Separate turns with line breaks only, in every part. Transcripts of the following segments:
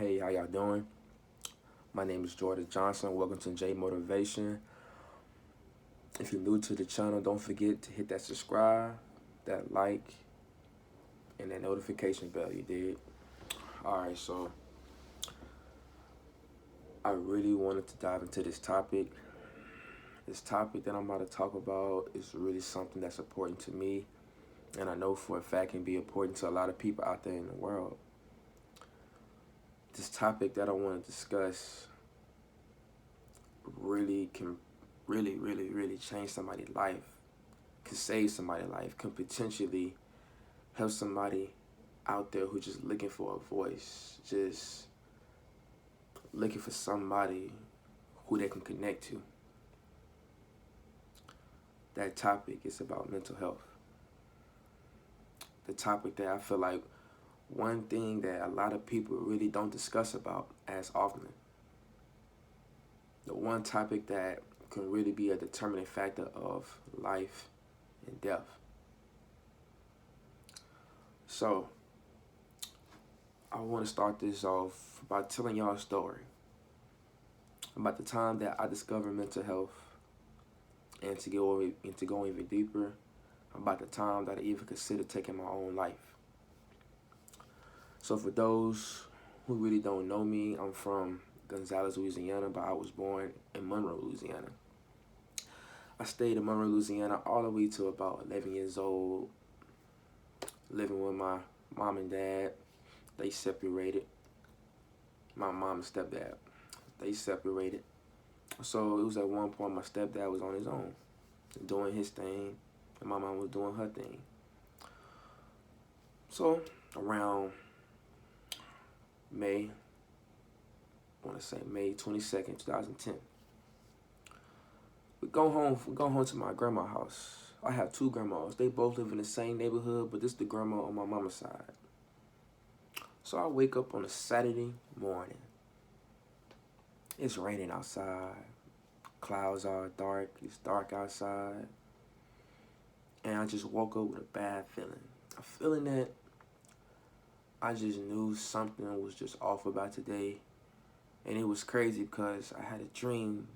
Hey, how y'all doing? My name is Jordan Johnson. Welcome to JMOT.IVATION. If you're new to the channel, don't forget to hit that subscribe, that like, and that notification bell. You did. Alright, so I really wanted to dive into this topic. This topic that I'm about to talk about is really something that's important to me, and I know for a fact can be important to a lot of people out there in the world. This topic that I want to discuss really can really change somebody's life, can save somebody's life, can potentially help somebody out there who's just looking for a voice, just looking for somebody who they can connect to. That topic is about mental health. The topic that I feel like one thing that a lot of people really don't discuss about as often. The one topic that can really be a determining factor of life and death. So, I want to start this off by telling y'all a story about the time that I discovered mental health, and to go even deeper about the time that I even considered taking my own life. So for those who really don't know me, I'm from Gonzales, Louisiana, but I was born in Monroe, Louisiana. I stayed in Monroe, Louisiana all the way to about 11 years old, living with my mom and dad. They separated. My mom and stepdad, they separated. So it was at one point my stepdad was on his own, doing his thing, and my mom was doing her thing. So around May 22nd, 2010, we go home to my grandma's house. I have two grandmas. They both live in the same neighborhood, but this is the grandma on my mama's side. So I wake up on a Saturday morning. It's raining outside. Clouds are dark. It's dark outside. And I just woke up with a bad feeling. A feeling that I just knew something was just off about today. And it was crazy because I had a dream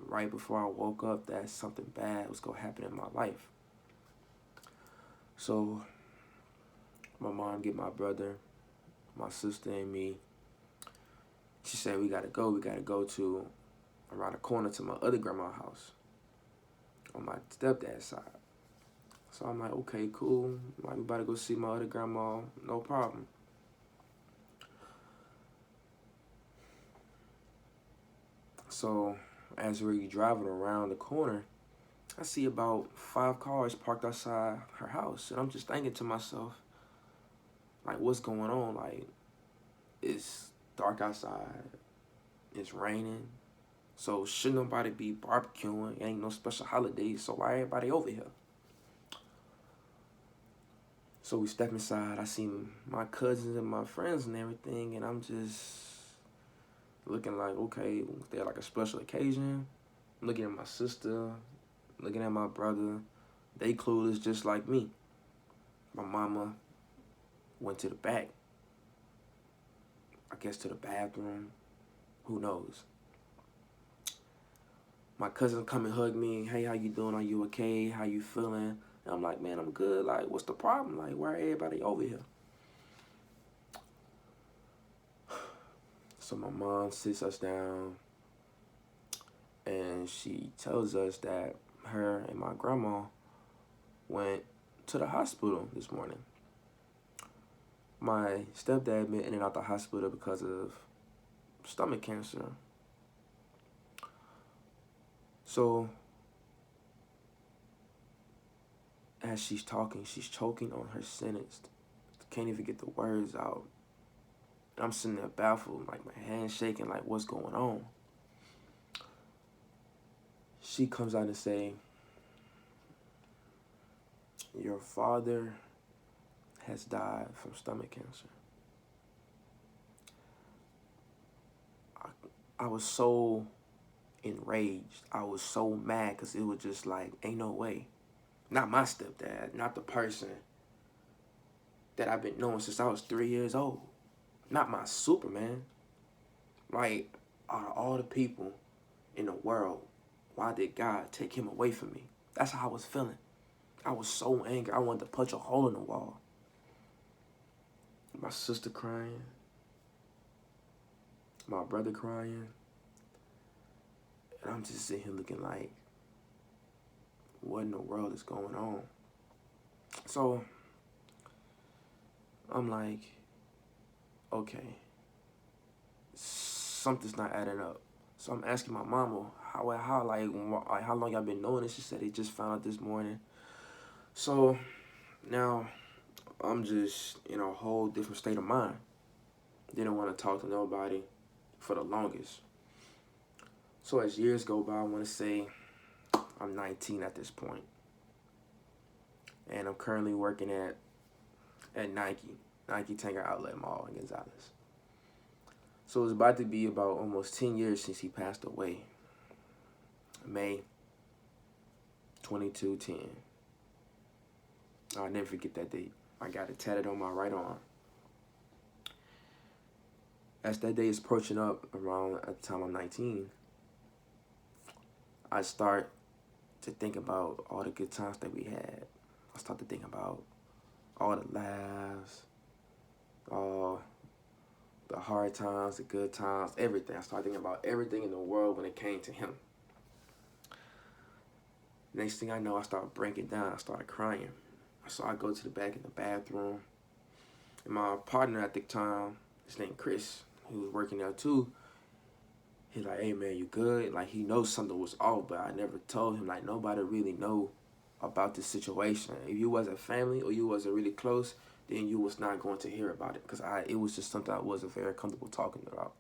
right before I woke up that something bad was going to happen in my life. So my mom get my brother, my sister, and me. She said, we gotta go to around the corner to my other grandma's house on my stepdad's side. So I'm like, okay, cool. We about to go see my other grandma, no problem. So as we're driving around the corner, I see about 5 cars parked outside her house. And I'm just thinking to myself, like, what's going on? Like, it's dark outside. It's raining. So shouldn't nobody be barbecuing? It ain't no special holidays, so why everybody over here? So we step inside. I see my cousins and my friends and everything, and I'm just looking like, okay, is there like a special occasion? I'm looking at my sister, looking at my brother. They clueless just like me. My mama went to the back. I guess to the bathroom. Who knows? My cousin come and hug me. Hey, how you doing? Are you okay? How you feeling? And I'm like, man, I'm good. Like, what's the problem? Like, why everybody over here? So my mom sits us down and she tells us that her and my grandma went to the hospital this morning. My stepdad been in and out the hospital because of stomach cancer. So as she's talking, she's choking on her sentence. Can't even get the words out. I'm sitting there baffled, like my hands shaking, like what's going on? She comes out and say, your father has died from stomach cancer. I was so enraged. I was so mad because it was just like, ain't no way. Not my stepdad, not the person that I've been knowing since I was 3 years old. Not my Superman. Like, out of all the people in the world, why did God take him away from me? That's how I was feeling. I was so angry. I wanted to punch a hole in the wall. My sister crying. My brother crying. And I'm just sitting here looking like, what in the world is going on? So, I'm like, okay, something's not adding up. So I'm asking my mama, how long y'all been knowing this? She said they just found out this morning. So now I'm just in a whole different state of mind. Didn't want to talk to nobody for the longest. So as years go by, I want to say I'm 19 at this point. And I'm currently working at Nike Tanger Outlet Mall in Gonzales. So it's about to be about almost 10 years since he passed away. May 22/10. I'll never forget that date. I got it tatted on my right arm. As that day is approaching up around at the time I'm 19, I start to think about all the good times that we had. I start to think about all the laughs, all the hard times, the good times, everything. I started thinking about everything in the world when it came to him. Next thing I know, I started breaking down. I started crying. So I go to the back in the bathroom. And my partner at the time, his name Chris, he was working there too. He's like, hey man, you good? Like, he knows something was off, but I never told him. Like, nobody really know about this situation. If you wasn't family or you wasn't really close, then you was not going to hear about it. Because it was just something I wasn't very comfortable talking about.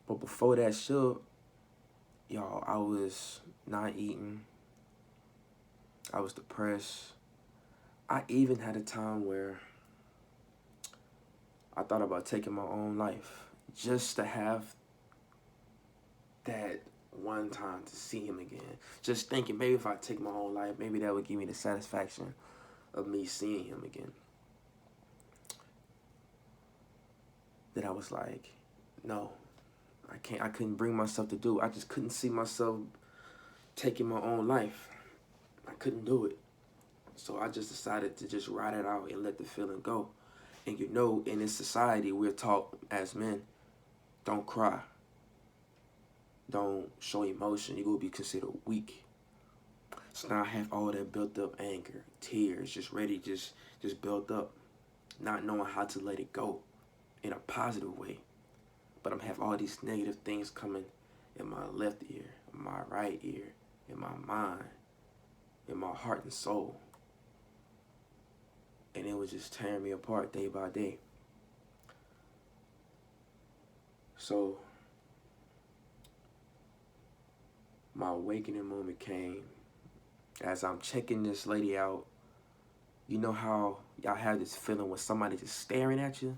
But before that show, y'all, I was not eating. I was depressed. I even had a time where I thought about taking my own life just to have that one time to see him again. Just thinking maybe if I take my own life, maybe that would give me the satisfaction of me seeing him again. Then I was like, no, I couldn't bring myself to do it. I just couldn't see myself taking my own life. I couldn't do it. So I just decided to just ride it out and let the feeling go. And you know, in this society, we're taught as men, don't cry. Don't show emotion. You will be considered weak. So now I have all that built up anger, tears, just ready, just built up. Not knowing how to let it go in a positive way. But I'm have all these negative things coming in my left ear, in my right ear, in my mind, in my heart and soul. And it was just tearing me apart day by day. So my awakening moment came as I'm checking this lady out. You know how y'all have this feeling when somebody just staring at you?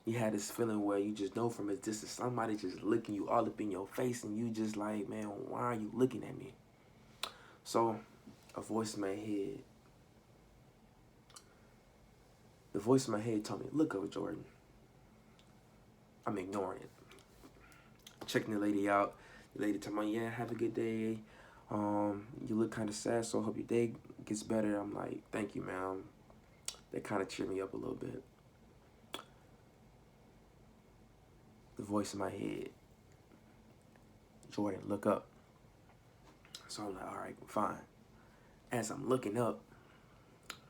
You had this feeling where you just know from a distance somebody just looking you all up in your face and you just like, man, why are you looking at me? So a voice in my head, the voice in my head told me, look over, Jordan. I'm ignoring it. Checking the lady out. The lady told me, yeah, have a good day. You look kind of sad, so I hope your day gets better. I'm like, thank you, ma'am. That kind of cheered me up a little bit. The voice in my head, Jordan, look up. So I'm like, all right, fine. As I'm looking up,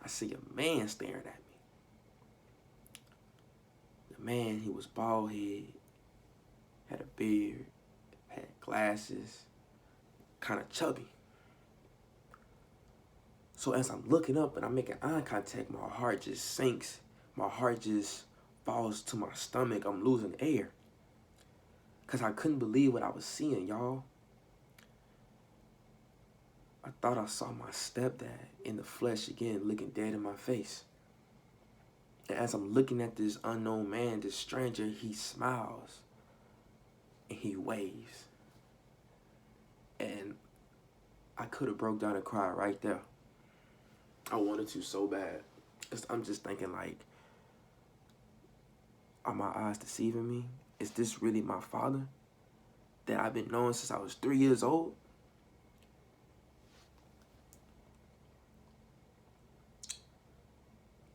I see a man staring at me. The man, he was bald head, had a beard, had glasses, kind of chubby. So as I'm looking up and I'm making eye contact, my heart just sinks. My heart just falls to my stomach. I'm losing air. Because I couldn't believe what I was seeing, y'all. I thought I saw my stepdad in the flesh again, looking dead in my face. And as I'm looking at this unknown man, this stranger, he smiles and he waves. And I could have broke down and cried right there. I wanted to so bad. I'm just thinking like, Are my eyes deceiving me? Is this really my father that I've been knowing since I was 3 years old?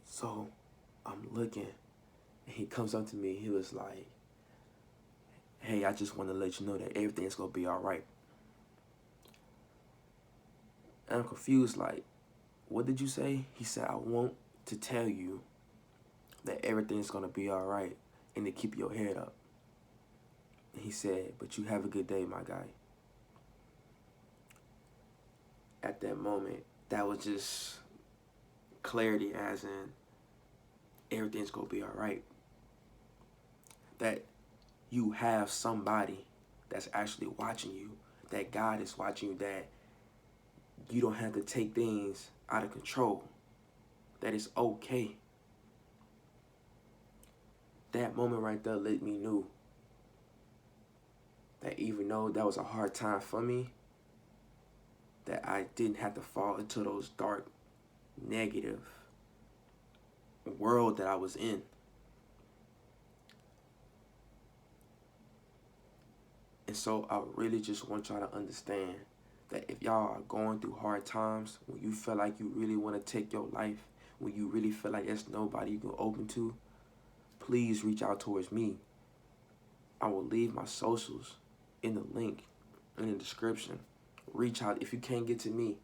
So I'm looking, and he comes up to me. He was like, hey, I just want to let you know that everything's going to be all right. And I'm confused, like, what did you say? He said, I want to tell you that everything's going to be all right and to keep your head up. And he said, but you have a good day, my guy. At that moment, that was just clarity, as in everything's going to be all right. That you have somebody that's actually watching you, that God is watching you, that you don't have to take things out of control, that it's okay. That moment right there let me know that even though that was a hard time for me, that I didn't have to fall into those dark, negative world that I was in. And so I really just want y'all to understand that if y'all are going through hard times, when you feel like you really want to take your life, when you really feel like there's nobody you can open to, please reach out towards me. I will leave my socials in the link in the description. Reach out. If you can't get to me,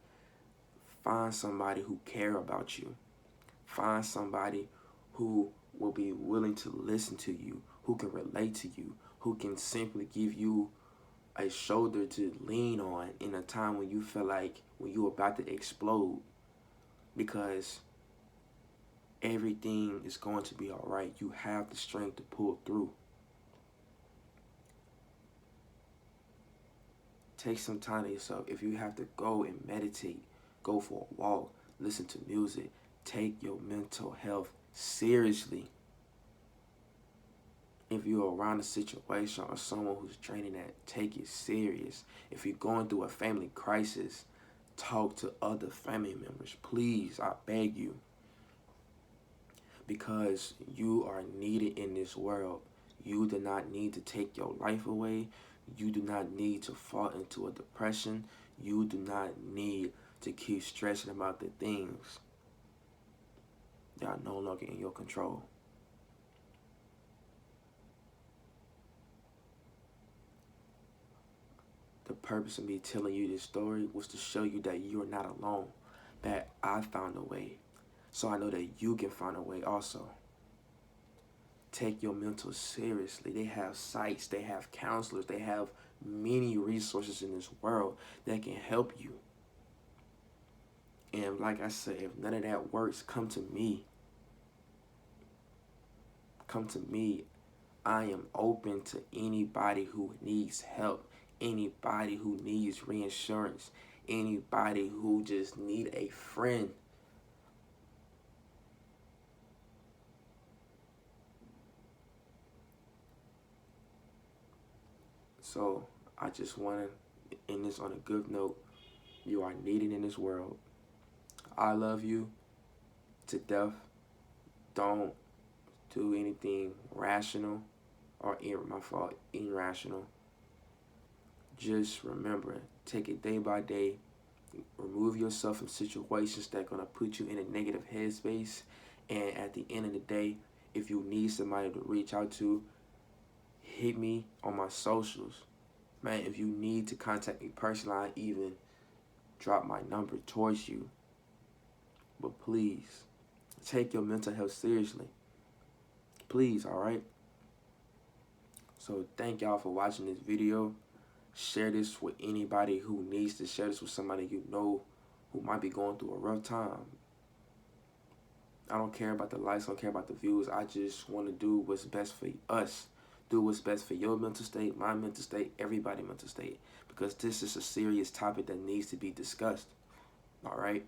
find somebody who care about you. Find somebody who will be willing to listen to you, who can relate to you, who can simply give you a shoulder to lean on in a time when you feel like when you're about to explode, because everything is going to be all right. You have the strength to pull through. Take some time to yourself. If you have to go and meditate, go for a walk, listen to music, take your mental health seriously. If you're around a situation or someone who's draining that, take it serious. If you're going through a family crisis, talk to other family members. Please, I beg you. Because you are needed in this world. You do not need to take your life away. You do not need to fall into a depression. You do not need to keep stressing about the things that are no longer in your control. The purpose of me telling you this story was to show you that you are not alone, that I found a way. So I know that you can find a way also. Take your mental seriously. They have sites, they have counselors, they have many resources in this world that can help you. And like I said, if none of that works, come to me. Come to me. I am open to anybody who needs help, anybody who needs reinsurance, anybody who just need a friend. So I just want to end this on a good note. You are needed in this world. I love you to death. Don't do anything rational or irrational. Just remember, take it day by day. Remove yourself from situations that are going to put you in a negative headspace. And at the end of the day, if you need somebody to reach out to, hit me on my socials. Man, if you need to contact me personally, I even drop my number towards you. But please, take your mental health seriously. Please, all right? So thank y'all for watching this video. Share this with anybody who needs to share this with somebody you know who might be going through a rough time. I don't care about the likes, I don't care about the views. I just want to do what's best for us. Do what's best for your mental state, my mental state, everybody's mental state. Because this is a serious topic that needs to be discussed. All right?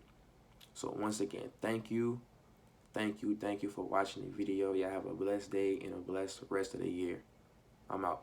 So once again, thank you. Thank you for watching the video. Y'all have a blessed day and a blessed rest of the year. I'm out.